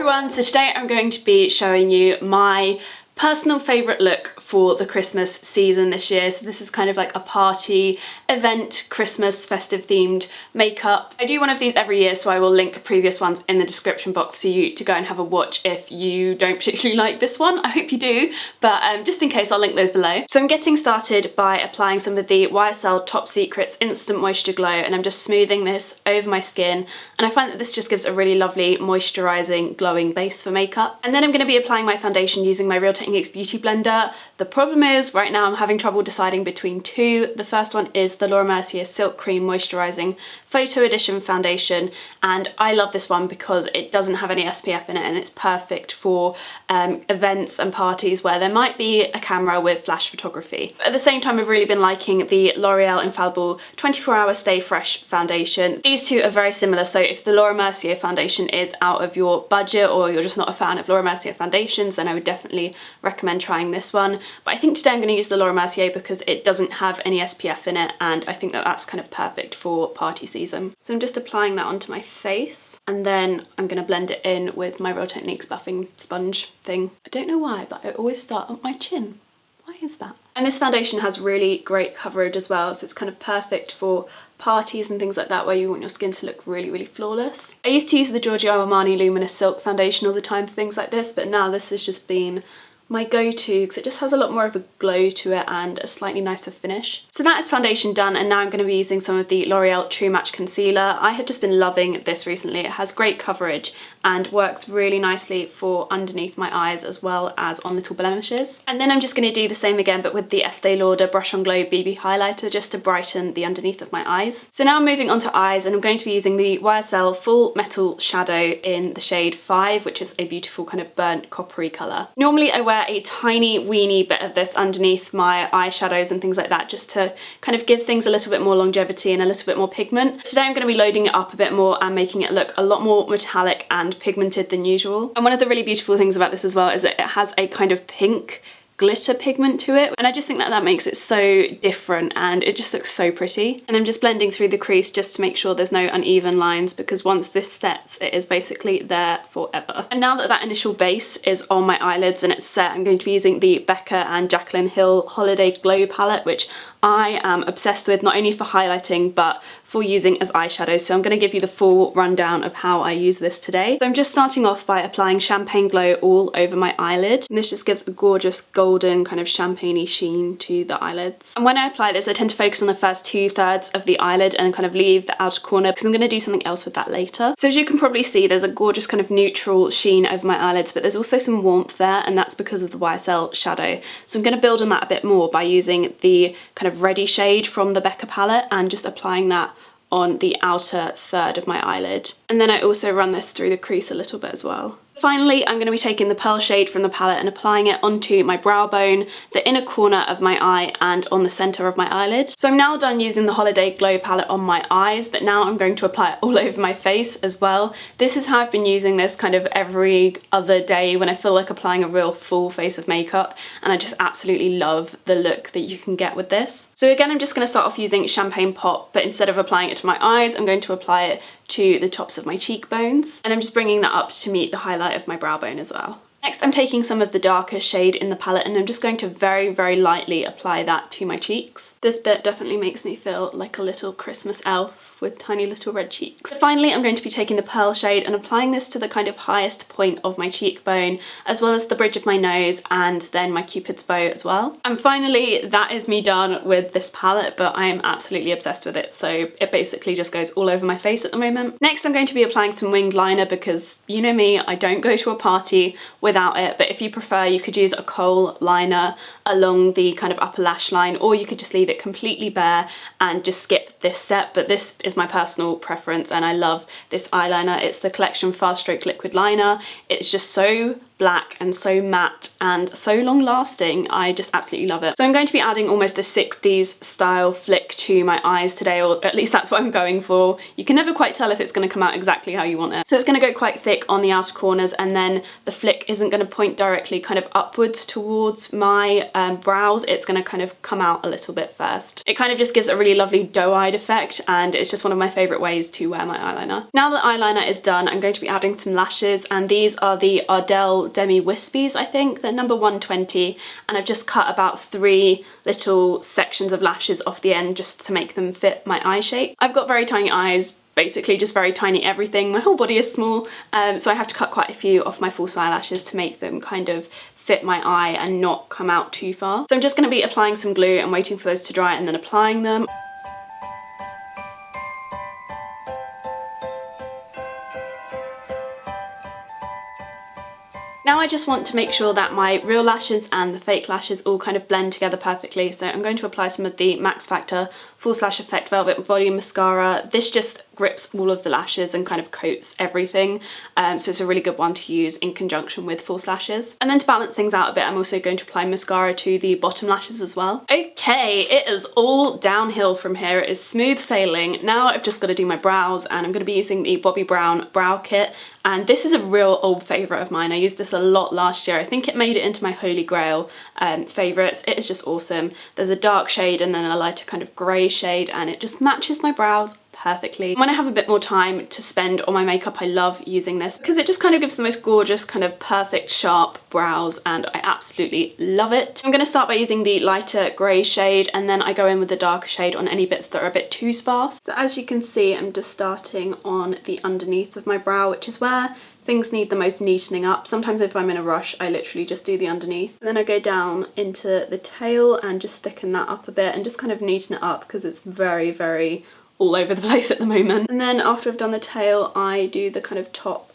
everyone, so today I'm going to be showing you my personal favourite look for the Christmas season this year. So this is kind of like a party, event, Christmas, festive themed makeup. I do one of these every year, so I will link previous ones in the description box for you to go and have a watch if you don't particularly like this one. I hope you do, but just in case, I'll link those below. So I'm getting started by applying some of the YSL Top Secrets Instant Moisture Glow, and I'm just smoothing this over my skin, and I find that this just gives a really lovely moisturising, glowing base for makeup. And then I'm going to be applying my foundation using my Real Techniques Beauty Blender. The problem is right now I'm having trouble deciding between two. The first one is the Mercier Silk Cream Moisturising Photo Edition Foundation, and I love this one because it doesn't have any SPF in it and it's perfect for events and parties where there might be a camera with flash photography. But at the same time, I've really been liking the L'Oreal Infallible 24-Hour Stay Fresh Foundation. These two are very similar, so if the Laura Mercier foundation is out of your budget or you're just not a fan of Laura Mercier foundations, then I would definitely recommend trying this one. But I think today I'm going to use the Laura Mercier because it doesn't have any SPF in it, and I think that that's kind of perfect for party season. So I'm just applying that onto my face, and then I'm going to blend it in with my Real Techniques buffing sponge thing. I don't know why, but I always start on my chin. Why is that? And this foundation has really great coverage as well, so it's kind of perfect for parties and things like that where you want your skin to look really, really flawless. I used to use the Giorgio Armani Luminous Silk foundation all the time for things like this, but now this has just been my go-to because it just has a lot more of a glow to it and a slightly nicer finish. So that is foundation done, and now I'm going to be using some of the L'Oreal True Match Concealer. I have just been loving this recently. It has great coverage and works really nicely for underneath my eyes as well as on little blemishes. And then I'm just going to do the same again, but with the Estee Lauder Brush on Glow BB highlighter just to brighten the underneath of my eyes. So now I'm moving on to eyes, and I'm going to be using the YSL Full Metal Shadow in the shade 5, which is a beautiful kind of burnt coppery colour. Normally I wear a tiny weeny bit of this underneath my eyeshadows and things like that just to kind of give things a little bit more longevity and a little bit more pigment. Today I'm going to be loading it up a bit more and making it look a lot more metallic and pigmented than usual. And one of the really beautiful things about this as well is that it has a kind of pink glitter pigment to it, and I just think that that makes it so different and it just looks so pretty. And I'm just blending through the crease just to make sure there's no uneven lines, because once this sets, it is basically there forever. And now that that initial base is on my eyelids and it's set, I'm going to be using the Becca and Jaclyn Hill Holiday Glow palette, which I am obsessed with, not only for highlighting but for using as eyeshadows. So I'm going to give you the full rundown of how I use this today. So I'm just starting off by applying Champagne Glow all over my eyelid, and this just gives a gorgeous golden kind of champagne-y sheen to the eyelids. And when I apply this, I tend to focus on the first 2/3 of the eyelid and kind of leave the outer corner because I'm going to do something else with that later. So as you can probably see, there's a gorgeous kind of neutral sheen over my eyelids, but there's also some warmth there, and that's because of the YSL shadow. So I'm going to build on that a bit more by using the kind of reddy shade from the Becca palette and just applying that on the outer third of my eyelid. And then I also run this through the crease a little bit as well. Finally, I'm going to be taking the pearl shade from the palette and applying it onto my brow bone, the inner corner of my eye, and on the centre of my eyelid. So I'm now done using the Holiday Glow palette on my eyes, but now I'm going to apply it all over my face as well. This is how I've been using this kind of every other day when I feel like applying a real full face of makeup, and I just absolutely love the look that you can get with this. So again, I'm just going to start off using Champagne Pop, but instead of applying it to my eyes, I'm going to apply it to the tops of my cheekbones, and I'm just bringing that up to meet the highlight of my brow bone as well. Next, I'm taking some of the darker shade in the palette and I'm just going to very, very lightly apply that to my cheeks. This bit definitely makes me feel like a little Christmas elf with tiny little red cheeks. So finally, I'm going to be taking the pearl shade and applying this to the kind of highest point of my cheekbone, as well as the bridge of my nose and then my cupid's bow as well. And finally, that is me done with this palette, but I am absolutely obsessed with it. So it basically just goes all over my face at the moment. Next, I'm going to be applying some winged liner because you know me, I don't go to a party without it, but if you prefer, you could use a kohl liner along the kind of upper lash line, or you could just leave it completely bare and just skip this step, but this is my personal preference and I love this eyeliner. It's the Collection Fast Stroke Liquid Liner. It's just so black and so matte and so long lasting. I just absolutely love it. So I'm going to be adding almost a 60s style flick to my eyes today, or at least that's what I'm going for. You can never quite tell if it's going to come out exactly how you want it. So it's going to go quite thick on the outer corners, and then the flick isn't going to point directly kind of upwards towards my brows. It's going to kind of come out a little bit first. It kind of just gives a really lovely doe-eyed effect, and it's just one of my favourite ways to wear my eyeliner. Now that eyeliner is done, I'm going to be adding some lashes, and these are the Ardell Demi Whispies, I think. They're number 120, and I've just cut about 3 little sections of lashes off the end just to make them fit my eye shape. I've got very tiny eyes, basically just very tiny everything. My whole body is small, so I have to cut quite a few off my false eyelashes to make them kind of fit my eye and not come out too far. So I'm just going to be applying some glue and waiting for those to dry and then applying them. Now I just want to make sure that my real lashes and the fake lashes all kind of blend together perfectly, so I'm going to apply some of the Maxfactor Full Slash Effect Velvet Volume Mascara. This just grips all of the lashes and kind of coats everything, so it's a really good one to use in conjunction with false lashes. And then to balance things out a bit, I'm also going to apply mascara to the bottom lashes as well. Okay, it is all downhill from here. It is smooth sailing. Now I've just got to do my brows, and I'm going to be using the Bobbi Brown Brow Kit. And this is a real old favourite of mine. I used this a lot last year. I think it made it into my holy grail favourites. It is just awesome. There's a dark shade and then a lighter kind of grey shade, and it just matches my brows perfectly. When I have a bit more time to spend on my makeup, I love using this because it just kind of gives the most gorgeous kind of perfect sharp brows, and I absolutely love it. I'm going to start by using the lighter grey shade, and then I go in with the darker shade on any bits that are a bit too sparse. So as you can see, I'm just starting on the underneath of my brow, which is where things need the most neatening up. Sometimes if I'm in a rush, I literally just do the underneath. And then I go down into the tail and just thicken that up a bit and just kind of neaten it up because it's very, very all over the place at the moment. And then after I've done the tail, I do the kind of top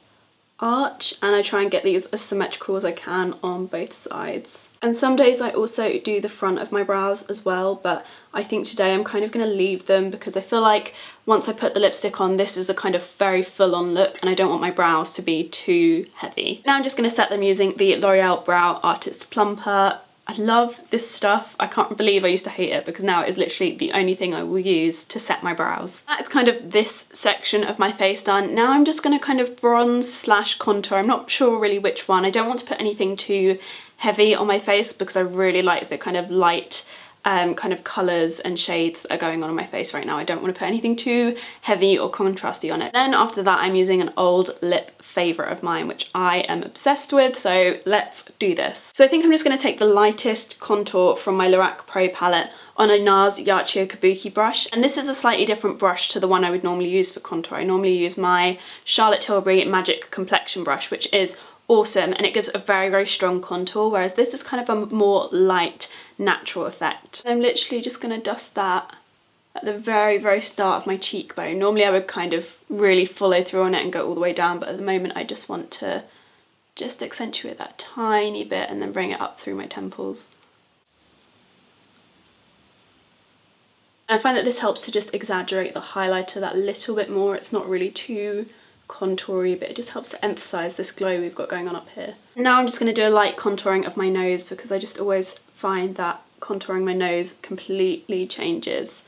arch, and I try and get these as symmetrical as I can on both sides. And some days I also do the front of my brows as well, but I think today I'm kind of going to leave them because I feel like once I put the lipstick on, this is a kind of very full-on look, and I don't want my brows to be too heavy. Now I'm just going to set them using the L'Oreal Brow Artist Plumper. I love this stuff. I can't believe I used to hate it because now it is literally the only thing I will use to set my brows. That is kind of this section of my face done. Now I'm just going to kind of bronze slash contour. I'm not sure really which one. I don't want to put anything too heavy on my face because I really like the kind of light kind of colours and shades that are going on my face right now. I don't want to put anything too heavy or contrasty on it. Then after that, I'm using an old lip favourite of mine, which I am obsessed with, so let's do this. So I think I'm just going to take the lightest contour from my Lorac Pro palette on a Nars Yachio Kabuki brush, and this is a slightly different brush to the one I would normally use for contour. I normally use my Charlotte Tilbury Magic Complexion brush, which is awesome, and it gives a very, very strong contour, whereas this is kind of a more light, natural effect. I'm literally just going to dust that at the very, very start of my cheekbone. Normally I would kind of really follow through on it and go all the way down, but at the moment I just want to just accentuate that tiny bit and then bring it up through my temples. And I find that this helps to just exaggerate the highlighter that little bit more. It's not really too contoury, but it just helps to emphasize this glow we've got going on up here. Now I'm just going to do a light contouring of my nose because I just always find that contouring my nose completely changes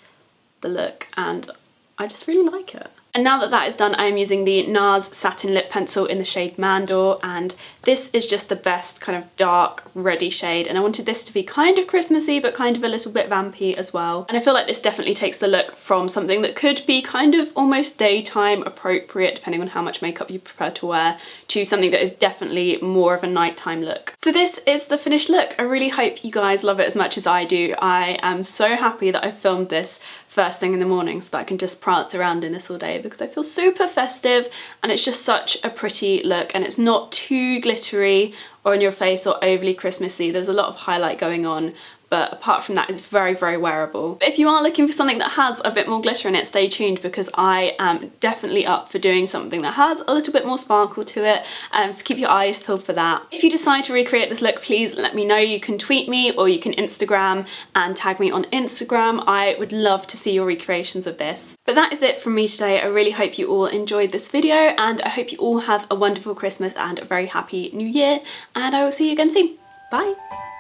the look, and I just really like it. And now that that is done, I am using the Nars Satin Lip Pencil in the shade Mandore, and this is just the best kind of dark, reddy shade, and I wanted this to be kind of Christmassy, but kind of a little bit vampy as well. And I feel like this definitely takes the look from something that could be kind of almost daytime appropriate, depending on how much makeup you prefer to wear, to something that is definitely more of a nighttime look. So this is the finished look. I really hope you guys love it as much as I do. I am so happy that I filmed this first thing in the morning so that I can just prance around in this all day because I feel super festive, and it's just such a pretty look, and it's not too glittery or in your face or overly Christmassy. There's a lot of highlight going on, but apart from that it's very, very wearable. But if you are looking for something that has a bit more glitter in it, stay tuned, because I am definitely up for doing something that has a little bit more sparkle to it, so keep your eyes peeled for that. If you decide to recreate this look, please let me know. You can tweet me or you can Instagram and tag me on Instagram. I would love to see your recreations of this. But that is it from me today. I really hope you all enjoyed this video, and I hope you all have a wonderful Christmas and a very happy New Year, and I will see you again soon. Bye!